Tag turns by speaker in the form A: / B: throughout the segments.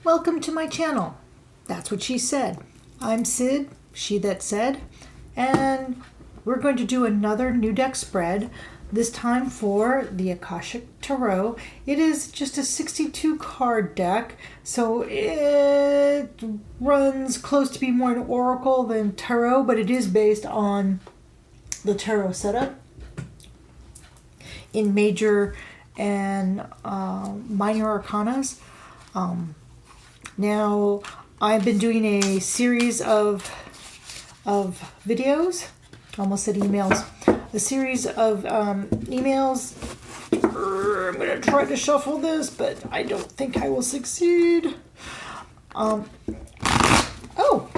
A: Welcome to my channel. That's what she said. I'm Sid, she that said, and we're going to do another new deck spread, this time for the Akashic Tarot. It is just a 62 card deck, so it runs close to being more an oracle than tarot, but it is based on the tarot setup in major and minor arcanas. Now, I've been doing a series of videos, almost said emails, a series of emails. I'm going to try to shuffle this, but I don't think I will succeed. Oh, well,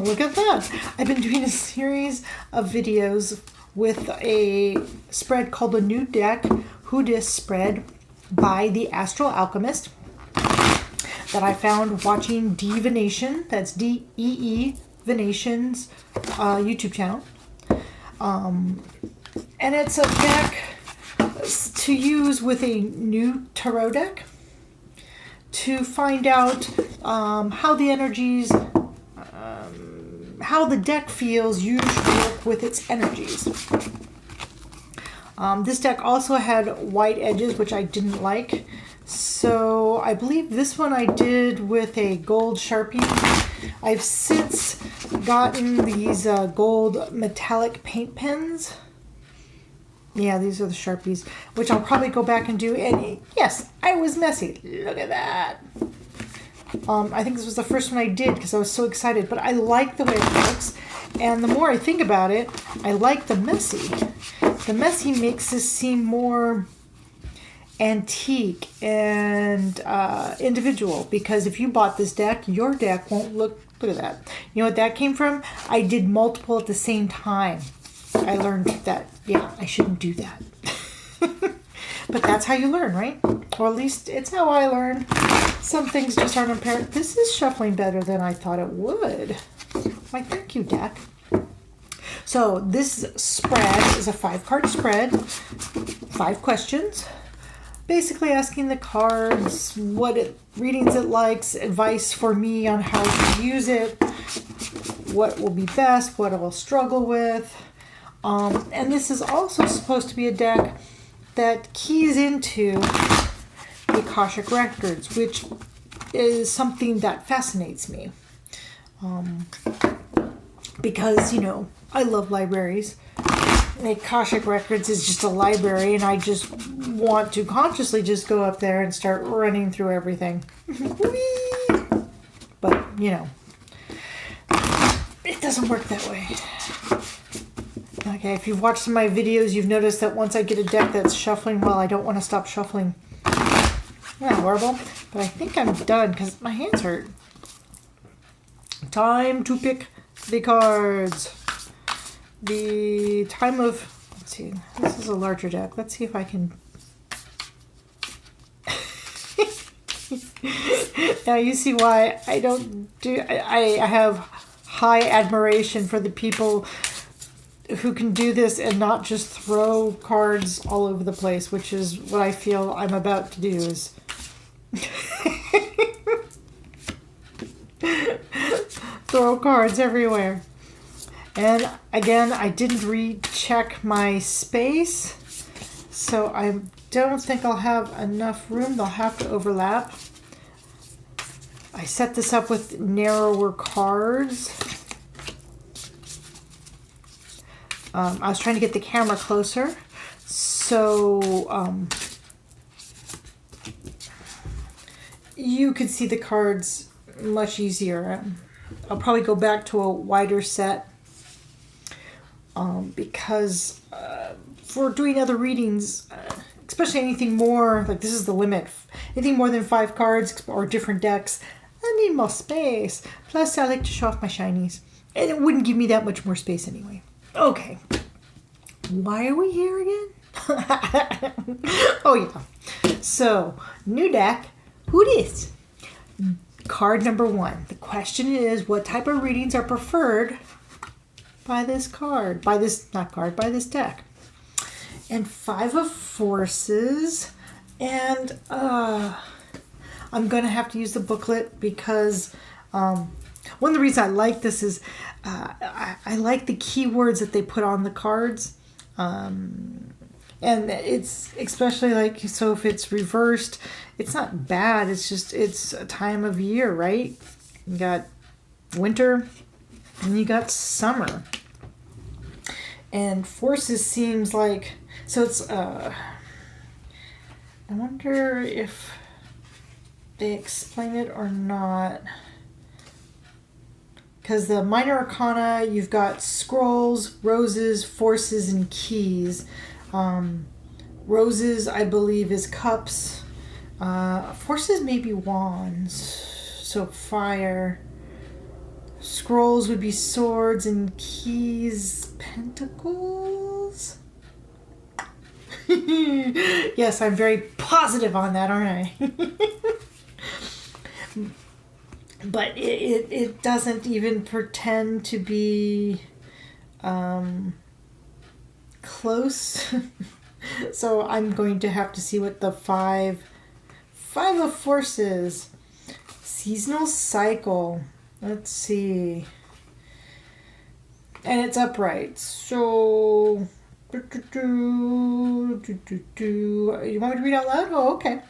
A: look at that. I've been doing a series of videos with a spread called the New Deck Who Dis spread by the Astral Alchemist that I found watching DeeVintion. That's DeeVintion's YouTube channel. And it's a deck to use with a new tarot deck to find out how the energies, how the deck feels usually work with its energies. This deck also had white edges, which I didn't like. So I believe this one I did with a gold Sharpie. I've since gotten these gold metallic paint pens. Yeah, these are the Sharpies, which I'll probably go back and do. And yes, I was messy. Look at that. I think this was the first one I did because I was so excited, but I like the way it looks. And the more I think about it, I like the messy. The messy makes this seem more antique and individual, because if you bought this deck, your deck won't look at that. You know what that came from? I did multiple at the same time. I learned that, yeah, I shouldn't do that. But that's how you learn, right? Or at least it's how I learned. Some things just aren't apparent. This is shuffling better than I thought it would. Why, thank you, deck. So this spread is a 5-card spread, 5 questions. Basically asking the cards what readings it likes, advice for me on how to use it, what will be best, what I will struggle with. And this is also supposed to be a deck that keys into the Akashic records, which is something that fascinates me. Because, you know, I love libraries. The Akashic Records is just a library, and I just want to consciously just go up there and start running through everything. But, you know, it doesn't work that way. Okay, if you've watched some of my videos, you've noticed that once I get a deck that's shuffling, well, I don't want to stop shuffling. Not horrible, but I think I'm done because my hands hurt. Time to pick the cards. The time of, let's see, this is a larger deck. Let's see if I can. Now you see why I don't do, I have high admiration for the people who can do this and not just throw cards all over the place, which is what I feel I'm about to do is throw cards everywhere. And again, I didn't recheck my space, so I don't think I'll have enough room. They'll have to overlap. I set this up with narrower cards. I was trying to get the camera closer, so you could see the cards much easier. I'll probably go back to a wider set. Because for doing other readings, especially anything more, like this is the limit, anything more than 5 cards or different decks, I need more space. Plus, I like to show off my shinies. And it wouldn't give me that much more space anyway. Okay. Why are we here again? Oh, yeah. So, new deck. Who dis? Card number 1. The question is, what type of readings are preferred by this card, by this deck? And 5 of Forces, and I'm going to have to use the booklet because one of the reasons I like this is I like the keywords that they put on the cards. And it's especially like, so if it's reversed, it's not bad. It's just, it's a time of year, right? You got winter and you got summer. And forces seems like, so it's, I wonder if they explain it or not. Because the minor arcana, you've got scrolls, roses, forces, and keys. Roses, I believe, is cups. Forces may be wands, so fire. Scrolls would be swords, and keys, pentacles. Yes, I'm very positive on that, aren't I? But it doesn't even pretend to be close. So I'm going to have to see what the five of forces. Seasonal cycle. Let's see. And it's upright. So you want me to read out loud? Oh, okay.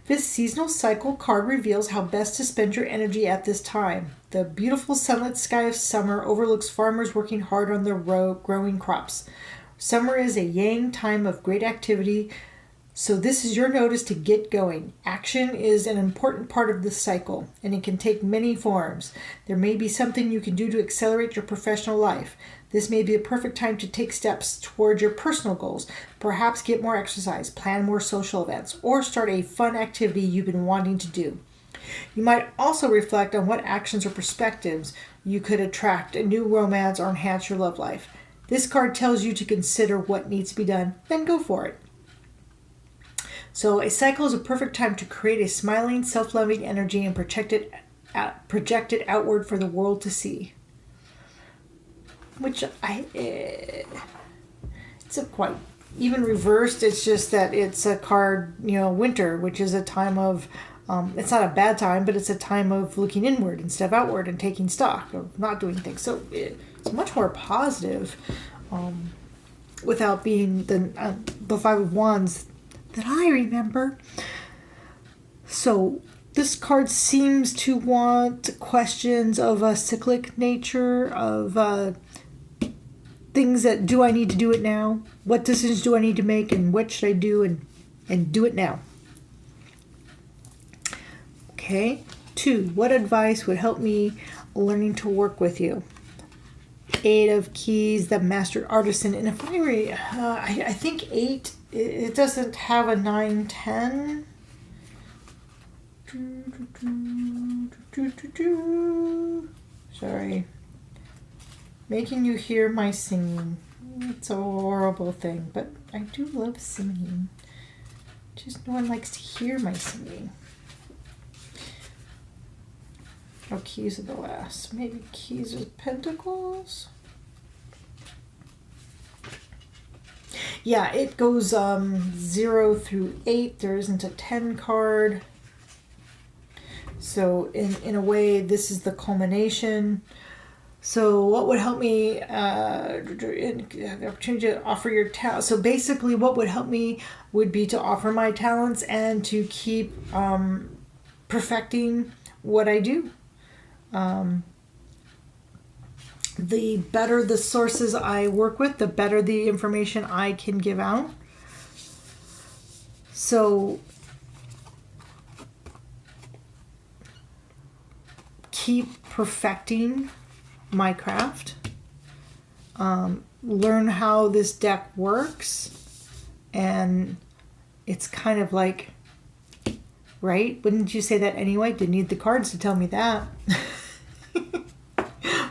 A: This seasonal cycle card reveals how best to spend your energy at this time. The beautiful sunlit sky of summer overlooks farmers working hard on their growing crops. Summer is a yang time of great activity, so this is your notice to get going. Action is an important part of this cycle, and it can take many forms. There may be something you can do to accelerate your professional life. This may be a perfect time to take steps toward your personal goals. Perhaps get more exercise, plan more social events, or start a fun activity you've been wanting to do. You might also reflect on what actions or perspectives you could attract a new romance or enhance your love life. This card tells you to consider what needs to be done, then go for it. So a cycle is a perfect time to create a smiling, self-loving energy and project it outward for the world to see. Which it's a quite, even reversed, it's just that it's a card, winter, which is a time of, it's not a bad time, but it's a time of looking inward instead of outward and taking stock of not doing things. So it's much more positive without being the Five of Wands that I remember. So this card seems to want questions of a cyclic nature, of things that, do I need to do it now? What decisions do I need to make, and what should I do, and do it now? Okay. 2, what advice would help me learning to work with you? 8 of Keys, the Master Artisan. And if I think 8, it doesn't have a 9, 10. Sorry. Making you hear my singing. It's a horrible thing, but I do love singing. Just no one likes to hear my singing. Oh, Keys are the last. Maybe Keys of Pentacles? Yeah, it goes 0 through 8. There isn't a 10 card. So in a way, this is the culmination. So what would help me, the opportunity to offer your talent. So basically what would help me would be to offer my talents and to keep perfecting what I do. The better the sources I work with, the better the information I can give out. So keep perfecting my craft. Learn how this deck works. And it's kind of like, right? Wouldn't you say that anyway? Didn't need the cards to tell me that.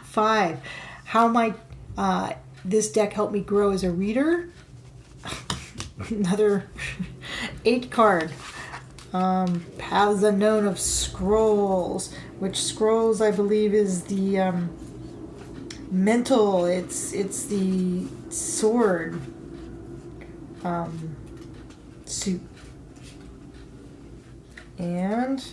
A: 5, how might this deck help me grow as a reader? Another 8 card. Paths Unknown of Scrolls, which Scrolls I believe is the mental. It's the sword suit. And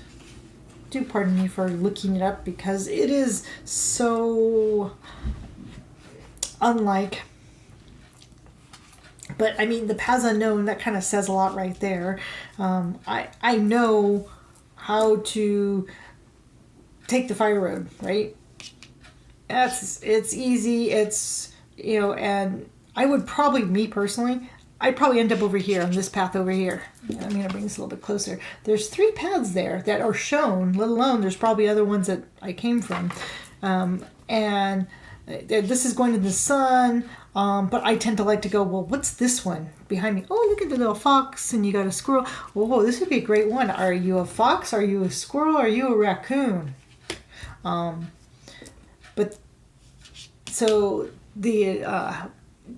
A: do pardon me for looking it up because it is so unlike. But I mean, the paths unknown, that kind of says a lot right there. I know how to take the fire road, right? It's easy. It's, you know, and I would probably, me personally, I'd probably end up over here on this path over here. I'm going to bring this a little bit closer. There's 3 paths there that are shown, let alone there's probably other ones that I came from. And this is going to the sun, but I tend to like to go, well, what's this one behind me? Oh, look at the little fox, and you got a squirrel. Whoa, this would be a great one. Are you a fox? Are you a squirrel? Are you a raccoon? But so the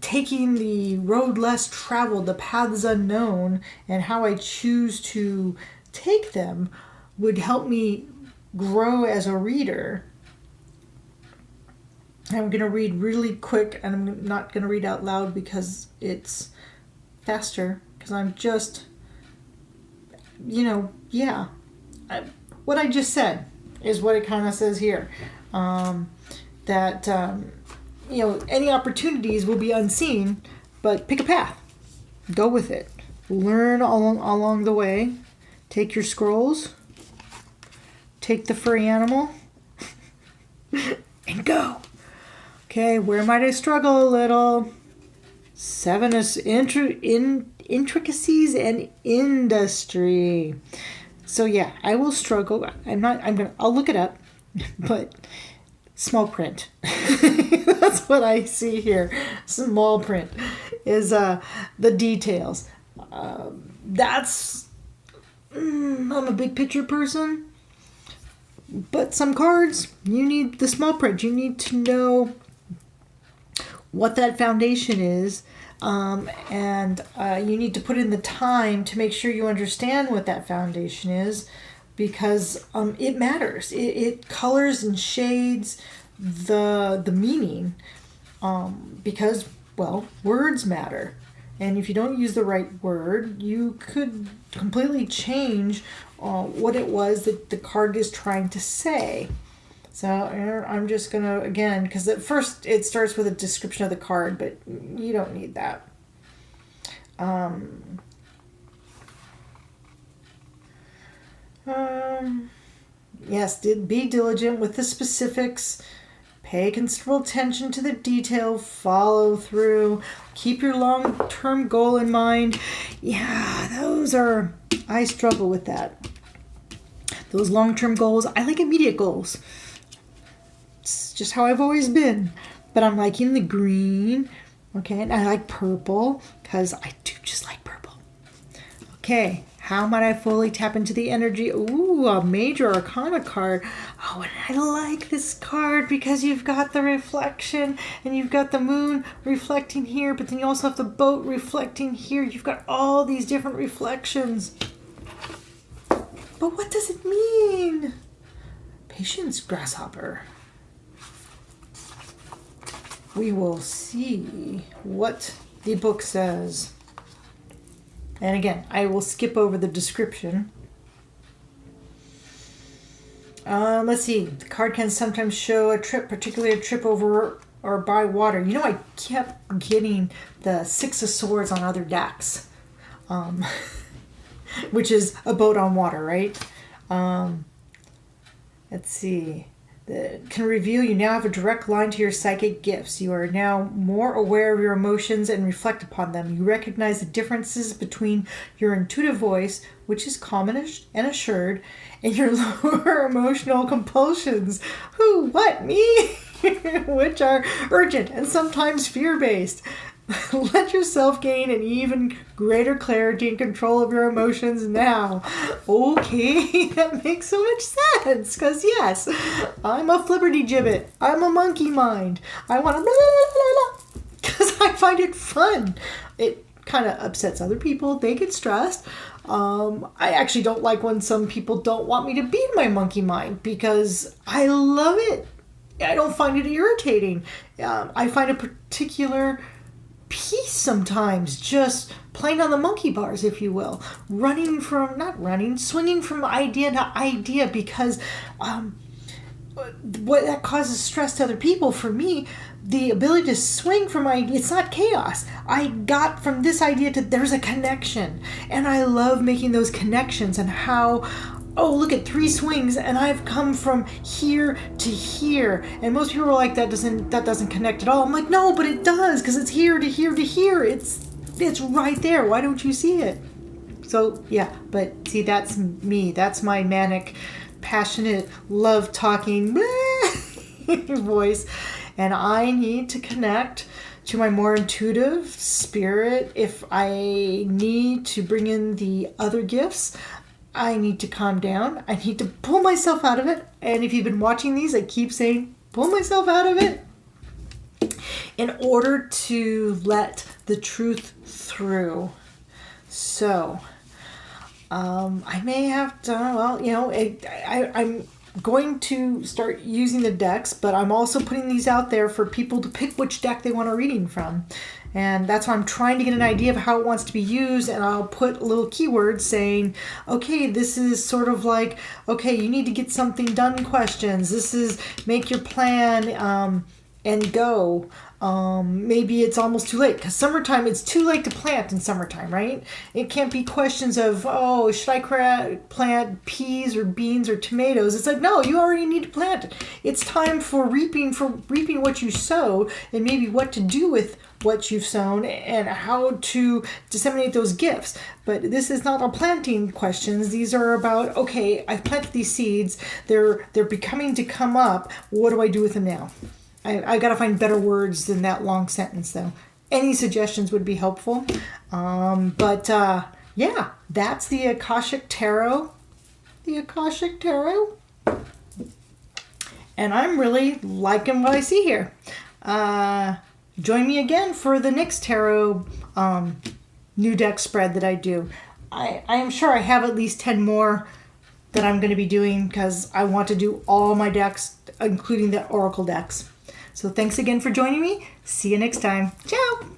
A: taking the road less traveled, the paths unknown, and how I choose to take them would help me grow as a reader. I'm going to read really quick, and I'm not going to read out loud because it's faster, because I'm just, you know, yeah. What I just said is what it kind of says here. That, you know, any opportunities will be unseen, but pick a path. Go with it. Learn along the way. Take your scrolls. Take the furry animal. And go. Okay, where might I struggle a little? 7 is intricacies and industry. So yeah, I will struggle. I'll look it up, but small print. That's what I see here. Small print is the details. I'm a big picture person, but some cards, you need the small print. You need to know what that foundation is, and you need to put in the time to make sure you understand what that foundation is, because it matters. It colors and shades the meaning, because, well, words matter. And if you don't use the right word, you could completely change what it was that the card is trying to say. So I'm just going to, again, because at first it starts with a description of the card, but you don't need that. Yes, be diligent with the specifics. Pay considerable attention to the detail. Follow through. Keep your long-term goal in mind. Yeah, I struggle with that. Those long-term goals, I like immediate goals. It's just how I've always been. But I'm liking the green. Okay, and I like purple because I do just like purple. Okay, how might I fully tap into the energy? Ooh, a major arcana card. Oh, and I like this card because you've got the reflection and you've got the moon reflecting here, but then you also have the boat reflecting here. You've got all these different reflections. But what does it mean? Patience, grasshopper. We will see what the book says. And again, I will skip over the description. Let's see. The card can sometimes show a trip, particularly a trip over or by water. You know, I kept getting the 6 of Swords on other decks, which is a boat on water, right? Let's see. That can reveal you now have a direct line to your psychic gifts. You are now more aware of your emotions and reflect upon them. You recognize the differences between your intuitive voice, which is calm and assured, and your lower emotional compulsions. Who, what, me? Which are urgent and sometimes fear-based. Let yourself gain an even greater clarity and control of your emotions now. Okay, that makes so much sense. Because yes, I'm a flibberty gibbet. I'm a monkey mind. I want to blah, blah, blah, blah, because I find it fun. It kind of upsets other people. They get stressed. I actually don't like when some people don't want me to be in my monkey mind because I love it. I don't find it irritating. I find a particular peace sometimes, just playing on the monkey bars, if you will, swinging from idea to idea, because what that causes stress to other people. For me, the ability to swing from idea, it's not chaos. I got from this idea to there's a connection, and I love making those connections, and how, oh, look at 3 swings and I've come from here to here. And most people are like, that doesn't connect at all. I'm like, no, but it does, because it's here to here to here. It's right there. Why don't you see it? So yeah, but see, that's me. That's my manic, passionate, love talking voice. And I need to connect to my more intuitive spirit. If I need to bring in the other gifts, I need to calm down. I need to pull myself out of it. And if you've been watching these, I keep saying, pull myself out of it in order to let the truth through. So, I may have to, I'm going to start using the decks, but I'm also putting these out there for people to pick which deck they want a reading from. And that's why I'm trying to get an idea of how it wants to be used, and I'll put little keywords saying, okay, this is sort of like, okay, you need to get something done questions. This is make your plan and go. Maybe it's almost too late, because summertime, it's too late to plant in summertime, right? It can't be questions of, oh, should I plant peas or beans or tomatoes? It's like, no, you already need to plant it. It's time for reaping what you sowed, and maybe what to do with what you've sown and how to disseminate those gifts. But this is not a planting questions. These are about, okay, I've planted these seeds. They're beginning to come up. What do I do with them now? I got to find better words than that long sentence, though. Any suggestions would be helpful. Yeah, that's the Akashic Tarot. The Akashic Tarot. And I'm really liking what I see here. Join me again for the next tarot new deck spread that I do. I am sure I have at least 10 more that I'm going to be doing, because I want to do all my decks, including the Oracle decks. So thanks again for joining me. See you next time. Ciao!